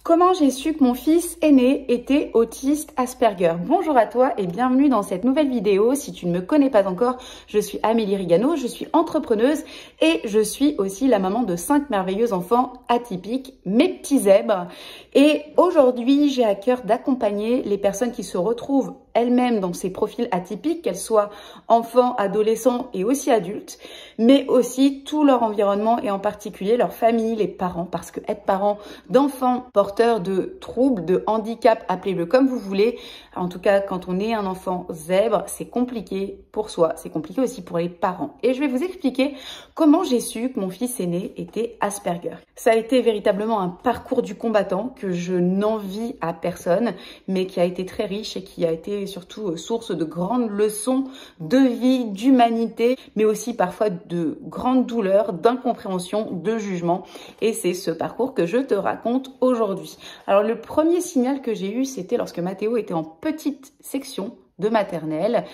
Comment j'ai su que mon fils aîné était autiste Asperger? Bonjour à toi et bienvenue dans cette nouvelle vidéo. Si tu ne me connais pas encore, je suis Amélie Rigano, je suis entrepreneuse et je suis aussi la maman de 5 merveilleux enfants atypiques, mes petits zèbres. Et aujourd'hui, j'ai à cœur d'accompagner les personnes qui se retrouvent elles-mêmes dans ces profils atypiques, qu'elles soient enfants, adolescents et aussi adultes, mais aussi tout leur environnement et en particulier leur famille, les parents, parce que être parent d'enfants porteurs de troubles, de handicap, appelez-le comme vous voulez, en tout cas quand on est un enfant zèbre, c'est compliqué pour soi, c'est compliqué aussi pour les parents. Et je vais vous expliquer comment j'ai su que mon fils aîné était Asperger. Ça a été véritablement un parcours du combattant que je n'envie à personne, mais qui a été très riche et qui a été surtout source de grandes leçons de vie, d'humanité, mais aussi parfois de grandes douleurs, d'incompréhension, de jugement. Et c'est ce parcours que je te raconte aujourd'hui. Alors le premier signal que j'ai eu, c'était lorsque Mathéo était en petite section de maternelle.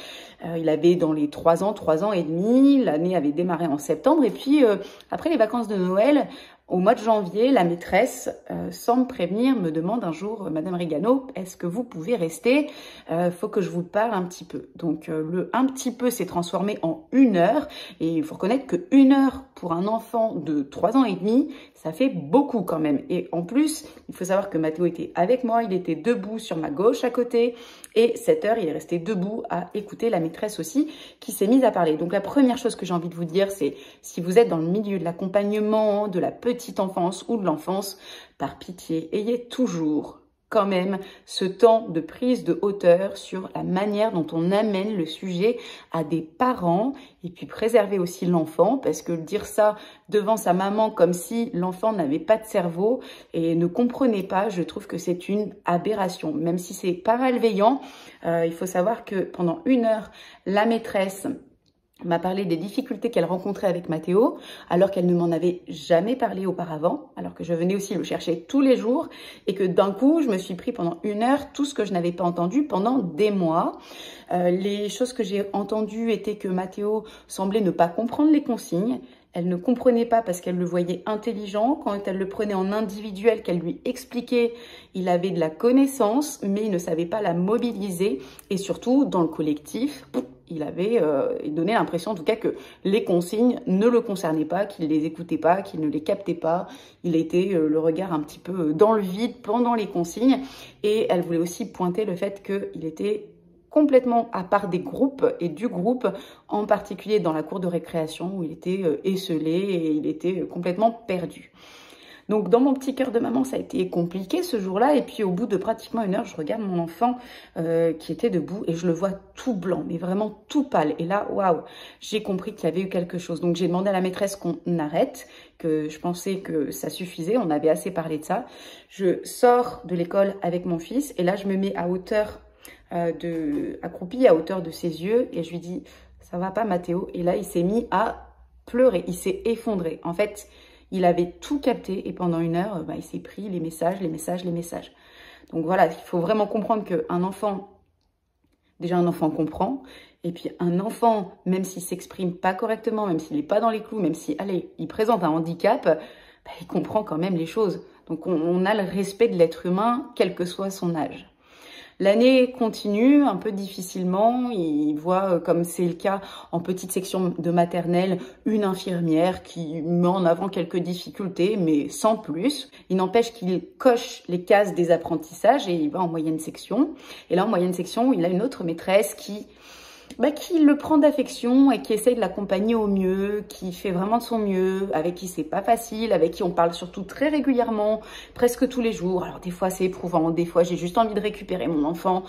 Il avait dans les 3 ans et demi. L'année avait démarré en septembre. Et puis, après les vacances de Noël, au mois de janvier, la maîtresse, sans me prévenir, me demande un jour, Madame Rigano, est-ce que vous pouvez rester? Faut que je vous parle un petit peu. Donc, le un petit peu s'est transformé en 1 heure. Et il faut reconnaître que 1 heure pour un enfant de 3 ans et demi, ça fait beaucoup quand même. Et en plus, il faut savoir que Mathéo était avec moi, il était debout sur ma gauche à côté. Et 7 heures, il est resté debout à écouter la maîtresse aussi, qui s'est mise à parler. Donc la première chose que j'ai envie de vous dire, c'est si vous êtes dans le milieu de l'accompagnement, de la petite enfance ou de l'enfance, par pitié, ayez toujours quand même ce temps de prise de hauteur sur la manière dont on amène le sujet à des parents et puis préserver aussi l'enfant parce que dire ça devant sa maman comme si l'enfant n'avait pas de cerveau et ne comprenait pas, je trouve que c'est une aberration. Même si c'est pas malveillant, il faut savoir que pendant 1 heure, la maîtresse m'a parlé des difficultés qu'elle rencontrait avec Mathéo, alors qu'elle ne m'en avait jamais parlé auparavant, alors que je venais aussi le chercher tous les jours, et que d'un coup, je me suis pris pendant 1 heure tout ce que je n'avais pas entendu pendant des mois. Les choses que j'ai entendues étaient que Mathéo semblait ne pas comprendre les consignes. Elle ne comprenait pas parce qu'elle le voyait intelligent. Quand elle le prenait en individuel, qu'elle lui expliquait, il avait de la connaissance, mais il ne savait pas la mobiliser. Et surtout, dans le collectif, il donnait l'impression en tout cas que les consignes ne le concernaient pas, qu'il ne les écoutait pas, qu'il ne les captait pas. Il était le regard un petit peu dans le vide pendant les consignes. Et elle voulait aussi pointer le fait qu'il était complètement à part des groupes et du groupe, en particulier dans la cour de récréation où il était esselé et il était complètement perdu. Donc dans mon petit cœur de maman, ça a été compliqué ce jour-là. Et puis au bout de pratiquement 1 heure, je regarde mon enfant qui était debout et je le vois tout blanc, mais vraiment tout pâle. Et là, waouh, j'ai compris qu'il y avait eu quelque chose. Donc j'ai demandé à la maîtresse qu'on arrête, que je pensais que ça suffisait, on avait assez parlé de ça. Je sors de l'école avec mon fils et là, je me mets à hauteur accroupi à hauteur de ses yeux et je lui dis ça va pas Mathéo, et là il s'est mis à pleurer, il s'est effondré. En fait il avait tout capté et pendant 1 heure il s'est pris les messages. Donc voilà, il faut vraiment comprendre qu'un enfant, déjà un enfant comprend, et puis un enfant, même s'il s'exprime pas correctement, même s'il n'est pas dans les clous, même si allez il présente un handicap, il comprend quand même les choses. Donc on a le respect de l'être humain quel que soit son âge. L'année continue un peu difficilement. Il voit, comme c'est le cas en petite section de maternelle, une infirmière qui met en avant quelques difficultés, mais sans plus. Il n'empêche qu'il coche les cases des apprentissages et il va en moyenne section. Et là, en moyenne section, il a une autre maîtresse qui le prend d'affection et qui essaye de l'accompagner au mieux, qui fait vraiment de son mieux, avec qui c'est pas facile, avec qui on parle surtout très régulièrement, presque tous les jours. Alors des fois c'est éprouvant, des fois j'ai juste envie de récupérer mon enfant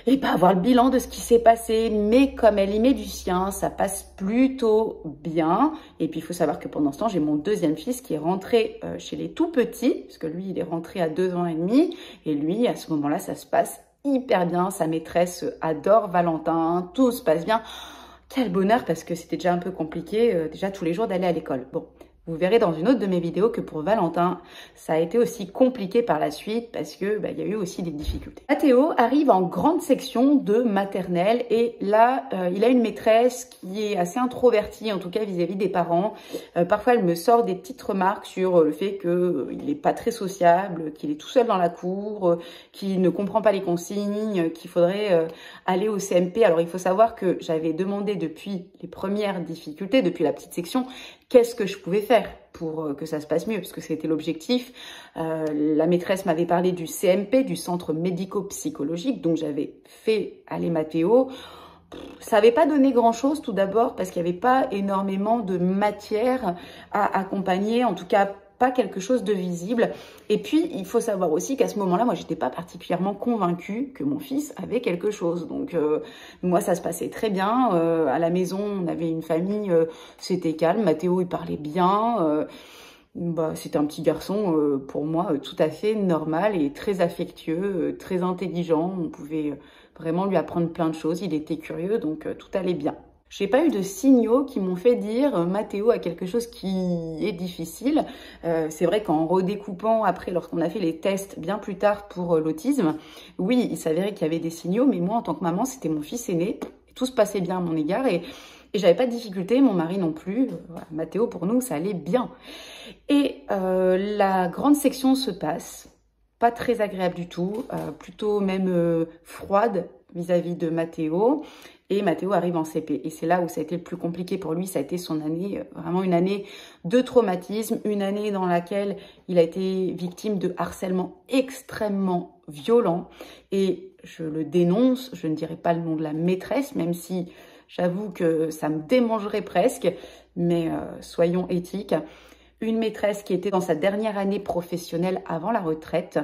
et pas avoir le bilan de ce qui s'est passé, mais comme elle y met du sien, ça passe plutôt bien. Et puis il faut savoir que pendant ce temps, j'ai mon 2e fils qui est rentré chez les tout petits, parce que lui il est rentré à 2 ans et demi, et lui à ce moment-là ça se passe hyper bien, sa maîtresse adore Valentin, tout se passe bien. Quel bonheur parce que c'était déjà un peu compliqué déjà tous les jours d'aller à l'école. Bon, Vous verrez dans une autre de mes vidéos que pour Valentin, ça a été aussi compliqué par la suite parce que il y a eu aussi des difficultés. Mathéo arrive en grande section de maternelle et là, il a une maîtresse qui est assez introvertie, en tout cas vis-à-vis des parents. Parfois, elle me sort des petites remarques sur le fait qu'il n'est pas très sociable, qu'il est tout seul dans la cour, qu'il ne comprend pas les consignes, qu'il faudrait aller au CMP. Alors, il faut savoir que j'avais demandé depuis les premières difficultés, depuis la petite section, qu'est-ce que je pouvais faire pour que ça se passe mieux, parce que c'était l'objectif. La maîtresse m'avait parlé du CMP, du centre médico-psychologique, donc j'avais fait aller Mathéo. Ça n'avait pas donné grand-chose tout d'abord, parce qu'il n'y avait pas énormément de matière à accompagner, en tout cas pas quelque chose de visible. Et puis, il faut savoir aussi qu'à ce moment-là, moi, j'étais pas particulièrement convaincue que mon fils avait quelque chose. Donc, moi, ça se passait très bien. À la maison, on avait une famille, c'était calme. Mathéo, il parlait bien. C'était un petit garçon, pour moi, tout à fait normal et très affectueux, très intelligent. On pouvait vraiment lui apprendre plein de choses. Il était curieux, donc tout allait bien. J'ai pas eu de signaux qui m'ont fait dire Mathéo a quelque chose qui est difficile. C'est vrai qu'en redécoupant après, lorsqu'on a fait les tests bien plus tard pour l'autisme, oui, il s'avérait qu'il y avait des signaux, mais moi en tant que maman, c'était mon fils aîné. Tout se passait bien à mon égard et j'avais pas de difficulté, mon mari non plus. Voilà, Mathéo, pour nous, ça allait bien. Et la grande section se passe, pas très agréable du tout, plutôt même froide vis-à-vis de Mathéo. Et Mathéo arrive en CP. Et c'est là où ça a été le plus compliqué pour lui. Ça a été son année, vraiment une année de traumatisme, une année dans laquelle il a été victime de harcèlement extrêmement violent. Et je le dénonce, je ne dirai pas le nom de la maîtresse, même si j'avoue que ça me démangerait presque, mais soyons éthiques. Une maîtresse qui était dans sa dernière année professionnelle avant la retraite,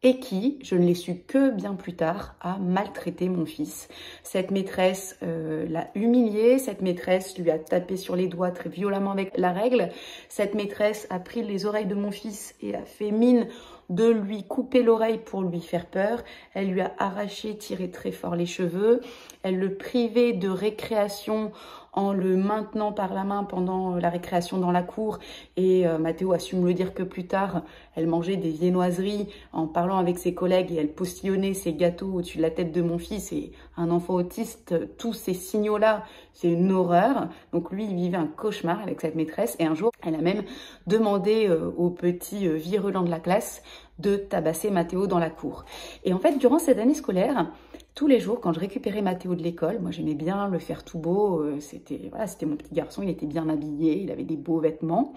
et qui, je ne l'ai su que bien plus tard, a maltraité mon fils. Cette maîtresse l'a humilié, cette maîtresse lui a tapé sur les doigts très violemment avec la règle, cette maîtresse a pris les oreilles de mon fils et a fait mine de lui couper l'oreille pour lui faire peur. Elle lui a arraché, tiré très fort les cheveux, elle le privait de récréation en le maintenant par la main pendant la récréation dans la cour. Et Mathéo a su me le dire que plus tard, elle mangeait des viennoiseries en parlant avec ses collègues et elle postillonnait ses gâteaux au-dessus de la tête de mon fils. Et un enfant autiste, tous ces signaux-là, c'est une horreur. Donc lui, il vivait un cauchemar avec cette maîtresse. Et un jour, elle a même demandé au petit virulent de la classe de tabasser Mathéo dans la cour. Et en fait, durant cette année scolaire, tous les jours, quand je récupérais Mathéo de l'école, moi j'aimais bien le faire tout beau, c'était mon petit garçon, il était bien habillé, il avait des beaux vêtements.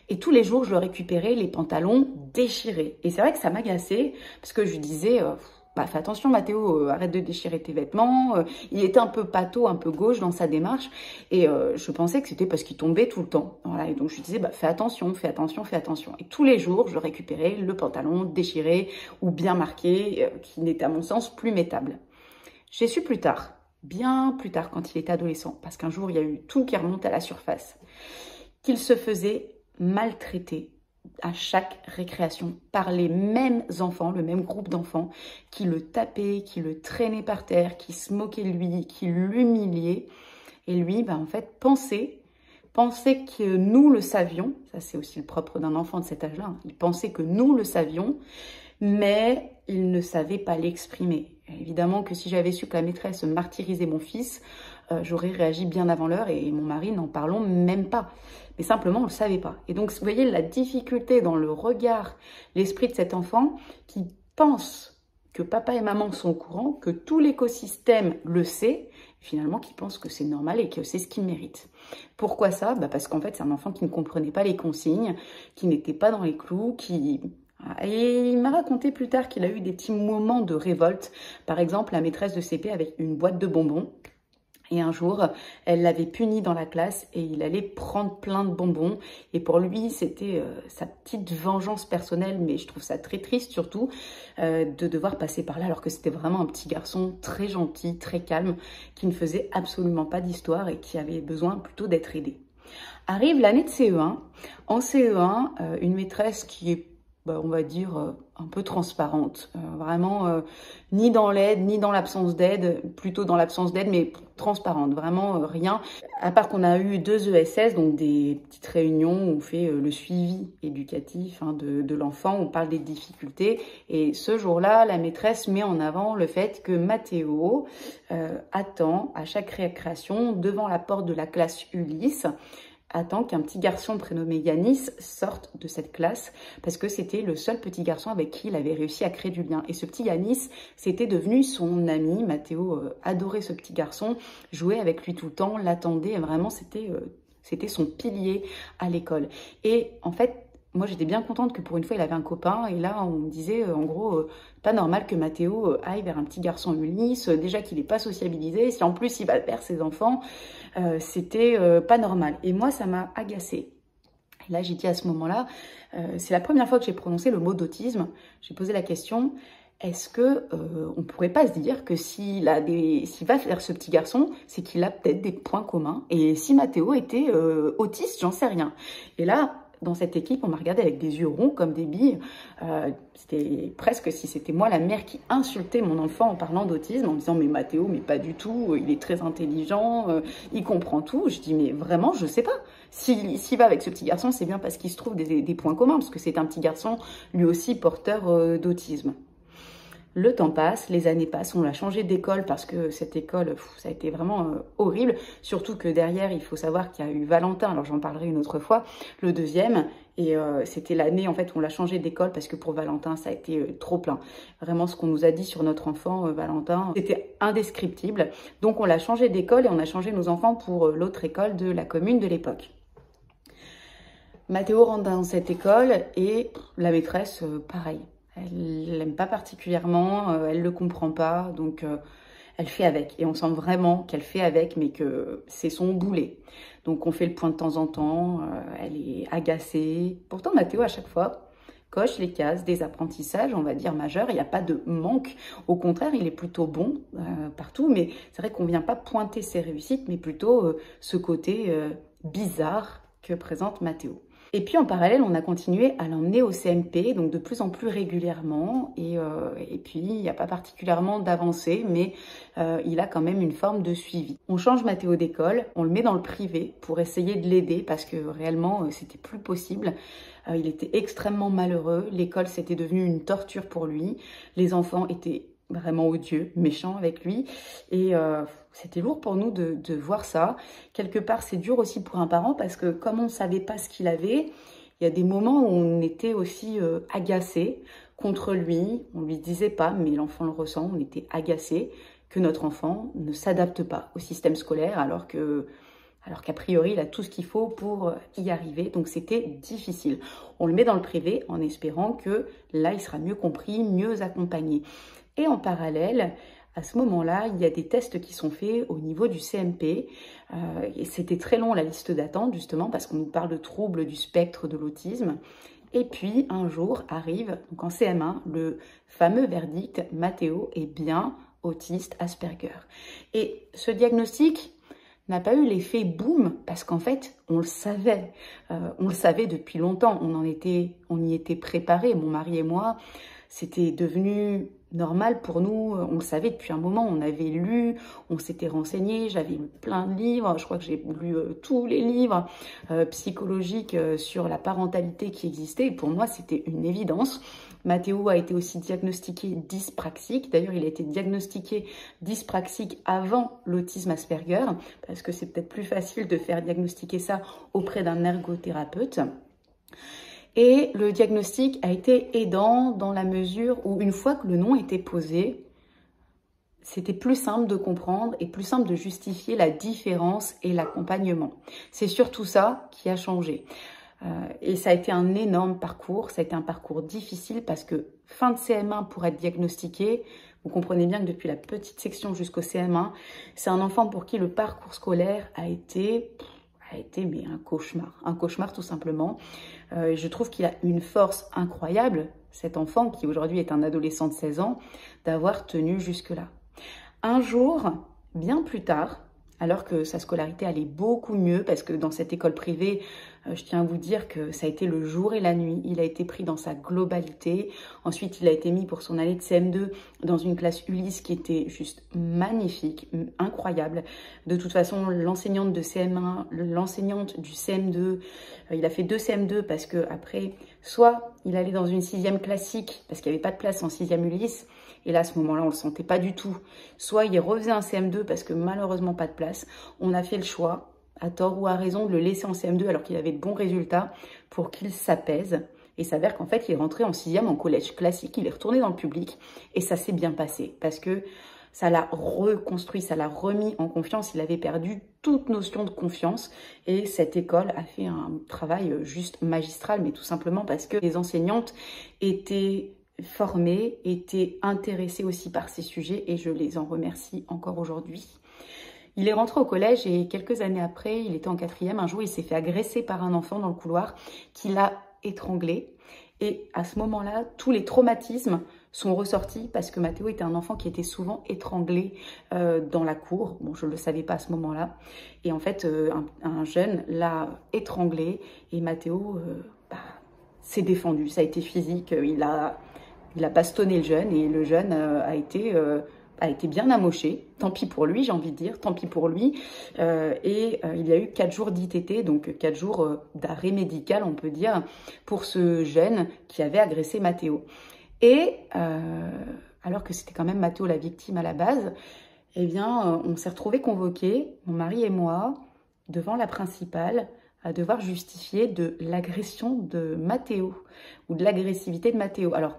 Et tous les jours, je le récupérais les pantalons déchirés. Et c'est vrai que ça m'agaçait, parce que je lui disais, fais attention Mathéo, arrête de déchirer tes vêtements. Il était un peu pâteau, un peu gauche dans sa démarche. Et je pensais que c'était parce qu'il tombait tout le temps. Voilà, et donc je lui disais, fais attention, fais attention, fais attention. Et tous les jours, je récupérais le pantalon déchiré ou bien marqué, qui n'était à mon sens plus mettable. J'ai su plus tard, bien plus tard quand il était adolescent, parce qu'un jour il y a eu tout qui remonte à la surface, qu'il se faisait maltraiter à chaque récréation par les mêmes enfants, le même groupe d'enfants, qui le tapaient, qui le traînaient par terre, qui se moquaient de lui, qui l'humiliaient. Et lui, en fait, pensait que nous le savions, ça c'est aussi le propre d'un enfant de cet âge-là, il pensait que nous le savions, mais il ne savait pas l'exprimer. Évidemment que si j'avais su que la maîtresse martyrisait mon fils, j'aurais réagi bien avant l'heure et mon mari, n'en parlons même pas. Mais simplement, on ne le savait pas. Et donc, vous voyez la difficulté dans le regard, l'esprit de cet enfant qui pense que papa et maman sont au courant, que tout l'écosystème le sait, finalement qui pense que c'est normal et que c'est ce qu'il mérite. Pourquoi ça? Parce qu'en fait, c'est un enfant qui ne comprenait pas les consignes, qui n'était pas dans les clous, Et il m'a raconté plus tard qu'il a eu des petits moments de révolte. Par exemple, la maîtresse de CP avec une boîte de bonbons. Et un jour, elle l'avait puni dans la classe et il allait prendre plein de bonbons. Et pour lui, c'était sa petite vengeance personnelle, mais je trouve ça très triste surtout, de devoir passer par là alors que c'était vraiment un petit garçon très gentil, très calme, qui ne faisait absolument pas d'histoire et qui avait besoin plutôt d'être aidé. Arrive l'année de CE1. En CE1, une maîtresse qui est on va dire, un peu transparente. Vraiment, ni dans l'aide, ni dans l'absence d'aide, plutôt dans l'absence d'aide, mais transparente. Vraiment rien. À part qu'on a eu 2 ESS, donc des petites réunions où on fait le suivi éducatif de l'enfant, on parle des difficultés. Et ce jour-là, la maîtresse met en avant le fait que Mathéo attend à chaque récréation devant la porte de la classe Ulysse, attend qu'un petit garçon prénommé Yanis sorte de cette classe parce que c'était le seul petit garçon avec qui il avait réussi à créer du lien. Et ce petit Yanis, c'était devenu son ami. Mathéo adorait ce petit garçon, jouait avec lui tout le temps, l'attendait. Vraiment, c'était son pilier à l'école. Et en fait, moi, j'étais bien contente que pour une fois, il avait un copain. Et là, on me disait, en gros, pas normal que Mathéo aille vers un petit garçon Ulysse. Déjà qu'il n'est pas sociabilisé. Si en plus, il va vers ses enfants, c'était pas normal. Et moi, ça m'a agacée. Et là, j'ai dit à ce moment-là, c'est la première fois que j'ai prononcé le mot d'autisme. J'ai posé la question, est-ce que on pourrait pas se dire que s'il va vers ce petit garçon, c'est qu'il a peut-être des points communs. Et si Mathéo était autiste, j'en sais rien. Et là, dans cette équipe, on m'a regardé avec des yeux ronds comme des billes. C'était presque si c'était moi la mère qui insultait mon enfant en parlant d'autisme, en me disant « mais Mathéo, mais pas du tout, il est très intelligent, il comprend tout ». Je dis « mais vraiment, je sais pas. S'il va avec ce petit garçon, c'est bien parce qu'il se trouve des points communs, parce que c'est un petit garçon lui aussi porteur d'autisme ». Le temps passe, les années passent, on l'a changé d'école parce que cette école, ça a été vraiment horrible. Surtout que derrière, il faut savoir qu'il y a eu Valentin, alors j'en parlerai une autre fois, le deuxième. Et c'était l'année, en fait, où on l'a changé d'école parce que pour Valentin, ça a été trop plein. Vraiment, ce qu'on nous a dit sur notre enfant, Valentin, c'était indescriptible. Donc, on l'a changé d'école et on a changé nos enfants pour l'autre école de la commune de l'époque. Mathéo rentre dans cette école et la maîtresse, pareil. Elle l'aime pas particulièrement, elle le comprend pas, donc elle fait avec. Et on sent vraiment qu'elle fait avec, mais que c'est son boulet. Donc on fait le point de temps en temps, elle est agacée. Pourtant Mathéo, à chaque fois, coche les cases des apprentissages, on va dire, majeurs. Il n'y a pas de manque. Au contraire, il est plutôt bon partout. Mais c'est vrai qu'on ne vient pas pointer ses réussites, mais plutôt ce côté bizarre que présente Mathéo. Et puis en parallèle, on a continué à l'emmener au CMP, donc de plus en plus régulièrement. Et puis, il n'y a pas particulièrement d'avancée, mais il a quand même une forme de suivi. On change Mathéo d'école, on le met dans le privé pour essayer de l'aider parce que réellement, c'était plus possible. Il était extrêmement malheureux. L'école, c'était devenu une torture pour lui. Les enfants étaient vraiment odieux, méchants avec lui. Et c'était lourd pour nous de voir ça. Quelque part, c'est dur aussi pour un parent parce que comme on ne savait pas ce qu'il avait, il y a des moments où on était aussi agacé contre lui. On ne lui disait pas, mais l'enfant le ressent. On était agacé que notre enfant ne s'adapte pas au système scolaire alors qu'a priori, il a tout ce qu'il faut pour y arriver. Donc, c'était difficile. On le met dans le privé en espérant que là, il sera mieux compris, mieux accompagné. Et en parallèle, à ce moment-là, il y a des tests qui sont faits au niveau du CMP. Et c'était très long la liste d'attente, justement, parce qu'on nous parle de troubles du spectre de l'autisme. Et puis, un jour arrive, donc en CM1, le fameux verdict, Mathéo est bien autiste Asperger. Et ce diagnostic n'a pas eu l'effet boum, parce qu'en fait, on le savait. On le savait depuis longtemps, on y était préparés, mon mari et moi. C'était devenu normal pour nous, on le savait depuis un moment, on avait lu, on s'était renseigné, j'avais lu plein de livres, je crois que j'ai lu tous les livres psychologiques sur la parentalité qui existaient, et pour moi c'était une évidence. Mathéo a été aussi diagnostiqué dyspraxique, d'ailleurs il a été diagnostiqué dyspraxique avant l'autisme Asperger, parce que c'est peut-être plus facile de faire diagnostiquer ça auprès d'un ergothérapeute. Et le diagnostic a été aidant dans la mesure où une fois que le nom était posé, c'était plus simple de comprendre et plus simple de justifier la différence et l'accompagnement. C'est surtout ça qui a changé. Et ça a été un énorme parcours, ça a été un parcours difficile parce que fin de CM1 pour être diagnostiqué, vous comprenez bien que depuis la petite section jusqu'au CM1, c'est un enfant pour qui le parcours scolaire a été mais un cauchemar tout simplement. Je trouve qu'il a une force incroyable, cet enfant qui aujourd'hui est un adolescent de 16 ans, d'avoir tenu jusque-là. Un jour, bien plus tard, alors que sa scolarité allait beaucoup mieux, parce que dans cette école privée, Je tiens à vous dire que ça a été le jour et la nuit. Il a été pris dans sa globalité. Ensuite, il a été mis pour son année de CM2 dans une classe Ulysse qui était juste magnifique, incroyable. De toute façon, l'enseignante de CM1, l'enseignante du CM2, il a fait 2 CM2 parce que après, soit il allait dans une 6e classique parce qu'il n'y avait pas de place en 6e Ulysse. Et là, à ce moment-là, on ne le sentait pas du tout. Soit il refaisait un CM2 parce que malheureusement pas de place. On a fait le choix, à tort ou à raison, de le laisser en CM2 alors qu'il avait de bons résultats pour qu'il s'apaise. Et il s'avère qu'en fait, il est rentré en 6e en collège classique, il est retourné dans le public et ça s'est bien passé parce que ça l'a reconstruit, ça l'a remis en confiance. Il avait perdu toute notion de confiance et cette école a fait un travail juste magistral, mais tout simplement parce que les enseignantes étaient formées, étaient intéressées aussi par ces sujets et je les en remercie encore aujourd'hui. Il est rentré au collège et quelques années après, il était en 4e, un jour il s'est fait agresser par un enfant dans le couloir qui l'a étranglé. Et à ce moment-là, tous les traumatismes sont ressortis parce que Mathéo était un enfant qui était souvent étranglé dans la cour. Bon, je ne le savais pas à ce moment-là. Et en fait, un jeune l'a étranglé et Mathéo s'est défendu. Ça a été physique, il a bastonné le jeune et le jeune a été bien amoché. Tant pis pour lui, j'ai envie de dire, tant pis pour lui. Il y a eu 4 jours d'ITT, donc 4 jours d'arrêt médical, on peut dire, pour ce jeune qui avait agressé Mathéo. Et alors que c'était quand même Mathéo la victime à la base, eh bien, on s'est retrouvés convoqués, mon mari et moi, devant la principale, à devoir justifier de l'agression de Mathéo ou de l'agressivité de Mathéo. Alors,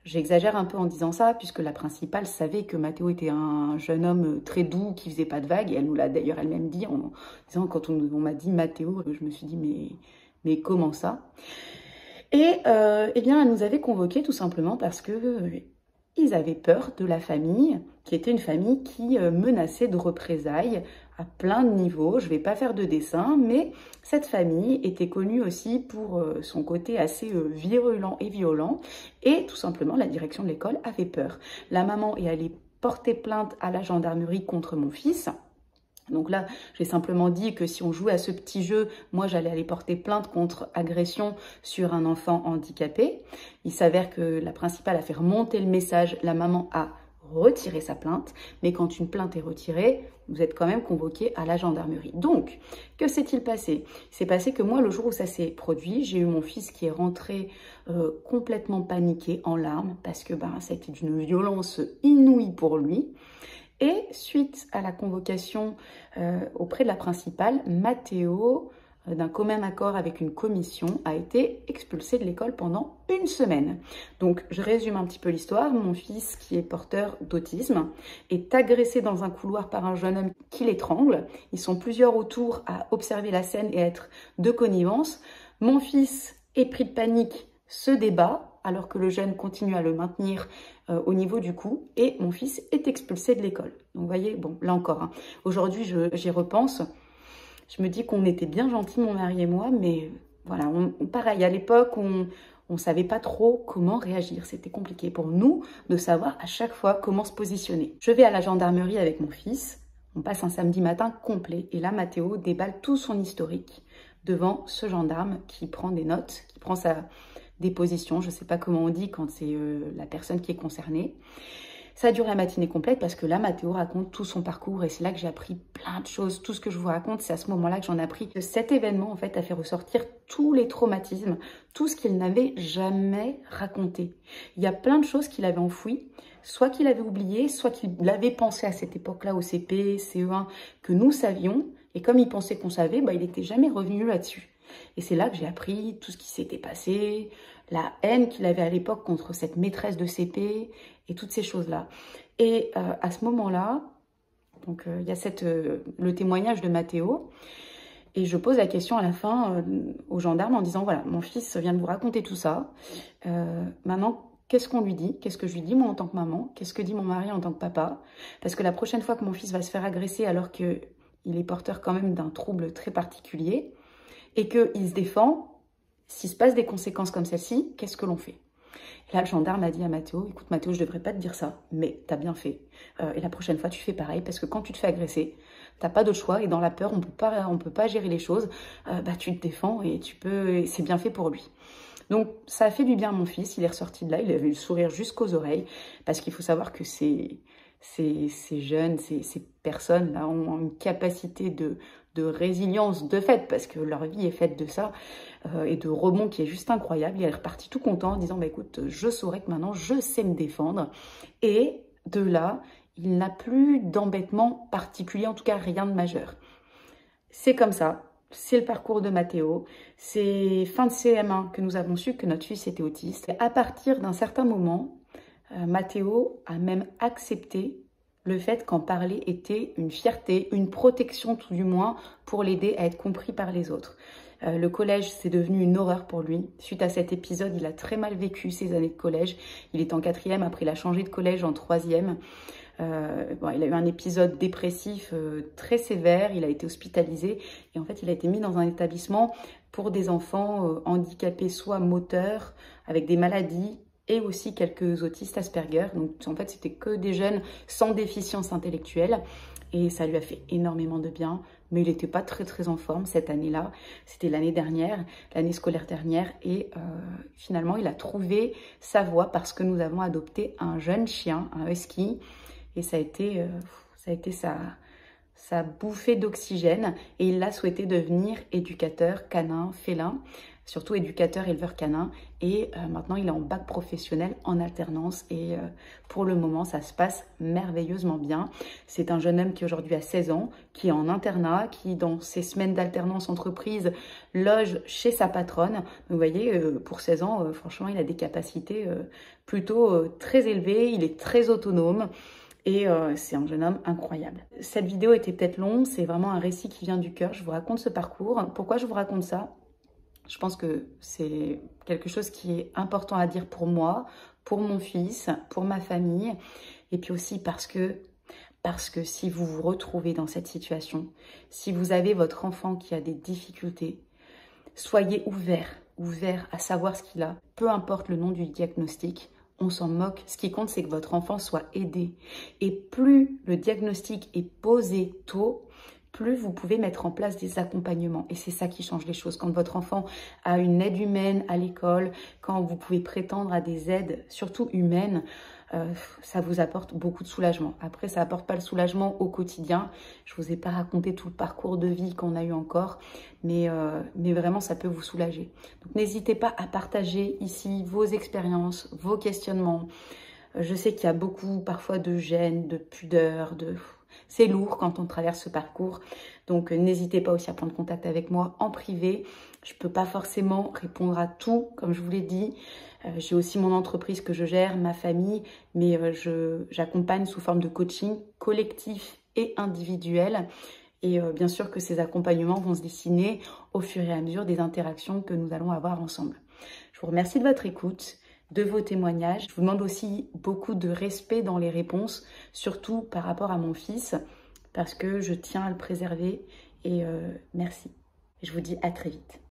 j'exagère un peu en disant ça, puisque la principale savait que Mathéo était un jeune homme très doux, qui faisait pas de vagues, et elle nous l'a d'ailleurs elle-même dit, en disant, quand on m'a dit Mathéo, je me suis dit, mais comment ça? Et eh bien, elle nous avait convoqués tout simplement parce que ils avaient peur de la famille, qui était une famille qui menaçait de représailles à plein de niveaux. Je ne vais pas faire de dessin, mais cette famille était connue aussi pour son côté assez virulent et violent. Et tout simplement, la direction de l'école avait peur. La maman est allée porter plainte à la gendarmerie contre mon fils. Donc là, j'ai simplement dit que si on jouait à ce petit jeu, moi, j'allais aller porter plainte contre agression sur un enfant handicapé. Il s'avère que la principale a fait remonter le message. La maman a retiré sa plainte. Mais quand une plainte est retirée, vous êtes quand même convoqué à la gendarmerie. Donc, que s'est-il passé? Il s'est passé que moi, le jour où ça s'est produit, j'ai eu mon fils qui est rentré complètement paniqué, en larmes, parce que ça a été d'une violence inouïe pour lui. Et suite à la convocation auprès de la principale, Mathéo, d'un commun accord avec une commission, a été expulsé de l'école pendant 1 semaine. Donc, je résume un petit peu l'histoire. Mon fils, qui est porteur d'autisme, est agressé dans un couloir par un jeune homme qui l'étrangle. Ils sont plusieurs autour à observer la scène et à être de connivence. Mon fils est pris de panique, se débat, alors que le jeune continue à le maintenir au niveau du cou, et mon fils est expulsé de l'école. Donc vous voyez, bon, là encore, hein, aujourd'hui j'y repense, je me dis qu'on était bien gentils, mon mari et moi, mais voilà, pareil, à l'époque, on ne savait pas trop comment réagir, c'était compliqué pour nous de savoir à chaque fois comment se positionner. Je vais à la gendarmerie avec mon fils, on passe un samedi matin complet, et là Mathéo déballe tout son historique devant ce gendarme qui prend des notes, qui prend sa déposition, je ne sais pas comment on dit quand c'est la personne qui est concernée. Ça dure la matinée complète parce que là, Mathéo raconte tout son parcours et c'est là que j'ai appris plein de choses. Tout ce que je vous raconte, c'est à ce moment-là que j'en ai appris. Cet événement, en fait, a fait ressortir tous les traumatismes, tout ce qu'il n'avait jamais raconté. Il y a plein de choses qu'il avait enfouies, soit qu'il avait oublié, soit qu'il avait pensé à cette époque-là au CP, CE1, que nous savions. Et comme il pensait qu'on savait, il n'était jamais revenu là-dessus. Et c'est là que j'ai appris tout ce qui s'était passé, la haine qu'il avait à l'époque contre cette maîtresse de CP et toutes ces choses-là. Et à ce moment-là, donc il y a le témoignage de Mathéo, et je pose la question à la fin au gendarme en disant, voilà, mon fils vient de vous raconter tout ça, maintenant, qu'est-ce qu'on lui dit? Qu'est-ce que je lui dis, moi, en tant que maman? Qu'est-ce que dit mon mari en tant que papa? Parce que la prochaine fois que mon fils va se faire agresser alors qu'il est porteur quand même d'un trouble très particulier, et qu'il se défend, s'il se passe des conséquences comme celle-ci, qu'est-ce que l'on fait? Et là, le gendarme a dit à Mathéo, écoute Mathéo, je ne devrais pas te dire ça, mais tu as bien fait. Et la prochaine fois, tu fais pareil, parce que quand tu te fais agresser, t'as pas d'autre choix. Et dans la peur, on peut pas gérer les choses. Bah, tu te défends et c'est bien fait pour lui. Donc, ça a fait du bien à mon fils. Il est ressorti de là. Il avait le sourire jusqu'aux oreilles. Parce qu'il faut savoir que ces jeunes, ces personnes-là ont une capacité de résilience de fait, parce que leur vie est faite de ça, et de rebond qui est juste incroyable. Il est reparti tout content en disant, bah, écoute, je saurais que maintenant, je sais me défendre. Et de là, il n'a plus d'embêtement particulier, en tout cas rien de majeur. C'est comme ça. C'est le parcours de Mathéo. C'est fin de CM1 que nous avons su que notre fils était autiste. Et à partir d'un certain moment, Mathéo a même accepté le fait qu'en parler était une fierté, une protection tout du moins, pour l'aider à être compris par les autres. Le collège, c'est devenu une horreur pour lui. Suite à cet épisode, il a très mal vécu ses années de collège. Il est en 4e, après il a changé de collège en 3e. Bon, il a eu un épisode dépressif très sévère, il a été hospitalisé et en fait il a été mis dans un établissement pour des enfants handicapés, soit moteurs, avec des maladies et aussi quelques autistes Asperger. Donc en fait c'était que des jeunes sans déficience intellectuelle et ça lui a fait énormément de bien. Mais il n'était pas très en forme cette année-là, c'était l'année dernière, l'année scolaire dernière et finalement il a trouvé sa voie parce que nous avons adopté un jeune chien, un husky. Et ça a été sa bouffée d'oxygène. Et il a souhaité devenir éducateur canin, félin, surtout éducateur éleveur canin. Et maintenant, il est en bac professionnel en alternance. Et pour le moment, ça se passe merveilleusement bien. C'est un jeune homme qui aujourd'hui a 16 ans, qui est en internat, qui dans ses semaines d'alternance entreprise loge chez sa patronne. Donc, vous voyez, pour 16 ans, franchement, il a des capacités plutôt très élevées. Il est très autonome. Et c'est un jeune homme incroyable. Cette vidéo était peut-être longue, c'est vraiment un récit qui vient du cœur. Je vous raconte ce parcours. Pourquoi je vous raconte ça? Je pense que c'est quelque chose qui est important à dire pour moi, pour mon fils, pour ma famille. Et puis aussi parce que si vous vous retrouvez dans cette situation, si vous avez votre enfant qui a des difficultés, soyez ouverts à savoir ce qu'il a. Peu importe le nom du diagnostic. On s'en moque. Ce qui compte, c'est que votre enfant soit aidé. Et plus le diagnostic est posé tôt, plus vous pouvez mettre en place des accompagnements. Et c'est ça qui change les choses. Quand votre enfant a une aide humaine à l'école, quand vous pouvez prétendre à des aides, surtout humaines, ça vous apporte beaucoup de soulagement. Après, ça n'apporte pas le soulagement au quotidien. Je ne vous ai pas raconté tout le parcours de vie qu'on a eu encore, mais vraiment, ça peut vous soulager. Donc, n'hésitez pas à partager ici vos expériences, vos questionnements. Je sais qu'il y a beaucoup, parfois, de gêne, de pudeur, c'est lourd quand on traverse ce parcours. Donc, n'hésitez pas aussi à prendre contact avec moi en privé. Je ne peux pas forcément répondre à tout, comme je vous l'ai dit. J'ai aussi mon entreprise que je gère, ma famille, mais j'accompagne sous forme de coaching collectif et individuel. Et bien sûr que ces accompagnements vont se dessiner au fur et à mesure des interactions que nous allons avoir ensemble. Je vous remercie de votre écoute, de vos témoignages. Je vous demande aussi beaucoup de respect dans les réponses, surtout par rapport à mon fils, parce que je tiens à le préserver. Et merci. Je vous dis à très vite.